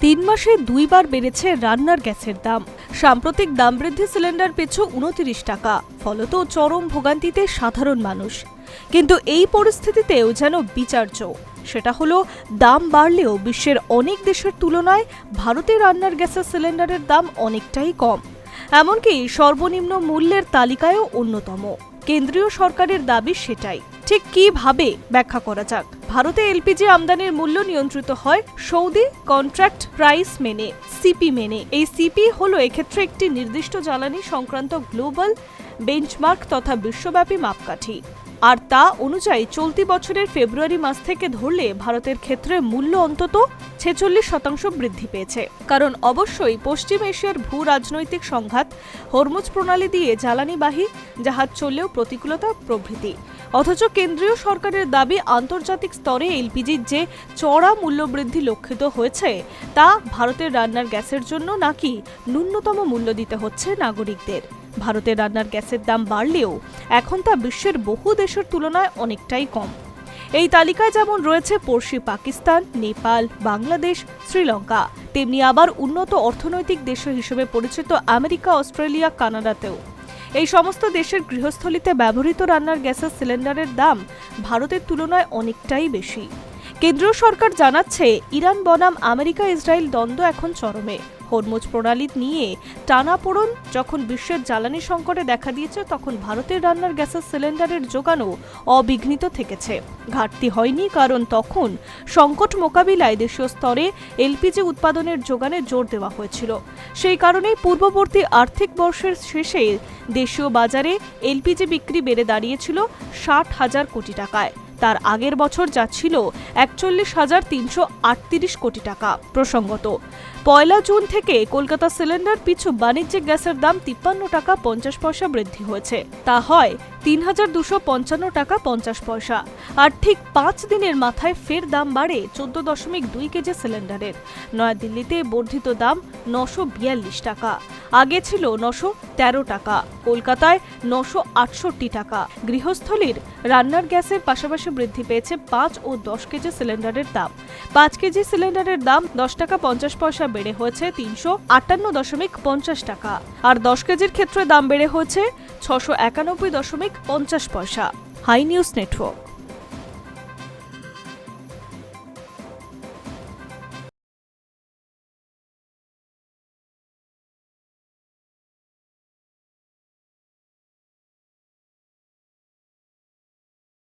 3 মাসে 2 বার বেড়েছে রান্নার গ্যাসের দাম। সাম্প্রতিক দাম বৃদ্ধি সিলিন্ডার পিছু 29 টাকা। ফলত চরম ভোগান্তিতে সাধারণ মানুষ। কিন্তু এই পরিস্থিতিতেও যেন বিচার্য, সেটা হলো দাম বাড়লেও বিশ্বের অনেক দেশের তুলনায় ভারতে রান্নার গ্যাসের সিলিন্ডারের দাম অনেকটাই কম। এমনকি সর্বনিম্ন মূল্যের তালিকায়ও অন্যতম। কেন্দ্রীয় সরকারের দাবি সেটাই। ঠিক কিভাবে ব্যাখ্যা করা যাক। ভারতে এলপিজি আমদানির মূল্য নিয়ন্ত্রিত হয় সৌদি কন্ট্রাক্ট প্রাইস মেনে, সিপি মেনে। এই সিপি হলো এক্ষেত্রে একটি নির্দিষ্ট জ্বালানি সংক্রান্ত গ্লোবাল বেঞ্চমার্ক তথা বিশ্বব্যাপী মাপকাঠি। আর তা অনুযায়ী চলতি বছরের ফেব্রুয়ারি মাস থেকে ধরলে ভারতের ক্ষেত্রে মূল্য অন্তত 46% বৃদ্ধি পেয়েছে। কারণ অবশ্যই পশ্চিম এশিয়ার ভূ রাজনৈতিক সংঘাত, হরমুজ প্রণালী দিয়ে জ্বালানিবাহী জাহাজ চললেও প্রতিকূলতা প্রভৃতি। অথচ কেন্দ্রীয় সরকারের দাবি, আন্তর্জাতিক স্তরে এলপিজির যে চড়া মূল্যবৃদ্ধি লক্ষিত হয়েছে তা ভারতের রান্নার গ্যাসের জন্য নাকি ন্যূনতম মূল্য দিতে হচ্ছে নাগরিকদের। ভারতের রান্নার গ্যাসের দাম বাড়লেও এখন তা বিশ্বের বহু দেশের তুলনায় অনেকটাই কম। এই তালিকায় যেমন রয়েছে পড়শি পাকিস্তান, নেপাল, বাংলাদেশ, শ্রীলঙ্কা, তেমনি আবার উন্নত অর্থনৈতিক দেশ হিসেবে পরিচিত আমেরিকা, অস্ট্রেলিয়া, কানাডাতেও। এই সমস্ত দেশের গৃহস্থলিতে ব্যবহৃত রান্নার গ্যাসের সিলিন্ডারের দাম ভারতের তুলনায় অনেকটাই বেশি। কেন্দ্রীয় সরকার জানাচ্ছে, ইরান বনাম আমেরিকা ইসরায়েল দ্বন্দ্ব এখন চরমে। হরমুজ প্রণালী নিয়ে টানাপোড়েন যখন বিশ্বের জ্বালানি সংকটে দেখা দিয়েছে, তখন ভারতের রান্নার গ্যাসের সিলিন্ডারের যোগানও অবিঘ্নিত থেকেছে। ঘাটতি হয়নি, কারণ তখন সংকট মোকাবিলায় দেশীয় স্তরে এলপিজি উৎপাদনের যোগানে জোর দেওয়া হয়েছিল। সেই কারণেই পূর্ববর্তী আর্থিক বর্ষের শেষে দেশীয় বাজারে এলপিজি বিক্রি বেড়ে দাঁড়িয়েছিল 60,000 কোটি টাকায়। তার আগের বছর যা ছিল 41,338 কোটি টাকা। প্রসঙ্গত, 1 জুন থেকে কলকাতা সিলিন্ডার পিছু বাণিজ্যিক গ্যাসের দাম 53 টাকা 50 পয়সা বৃদ্ধি হয়েছে। তা হয় 3,255 টাকা 50 পয়সা। আর ঠিক 5 দিনের মাথায় ফের দাম বাড়ে 14.2 কেজি সিলিন্ডারের। নয়াদিল্লিতে বর্ধিত দাম 942 টাকা, আগে ছিল 913 টাকা। কলকাতায় 968 টাকা। গৃহস্থলীর রান্নার গ্যাসের পাশাপাশি বৃদ্ধি পেয়েছে 5 ও 10 কেজি সিলিন্ডারের দাম। 5 কেজি সিলিন্ডারের দাম 10 টাকা 50 পয়সা বেড়ে হয়েছে 358.50 টাকা। আর 10 কেজির ক্ষেত্রে দাম বেড়ে হয়েছে 691.50 পয়সা। Hi news network.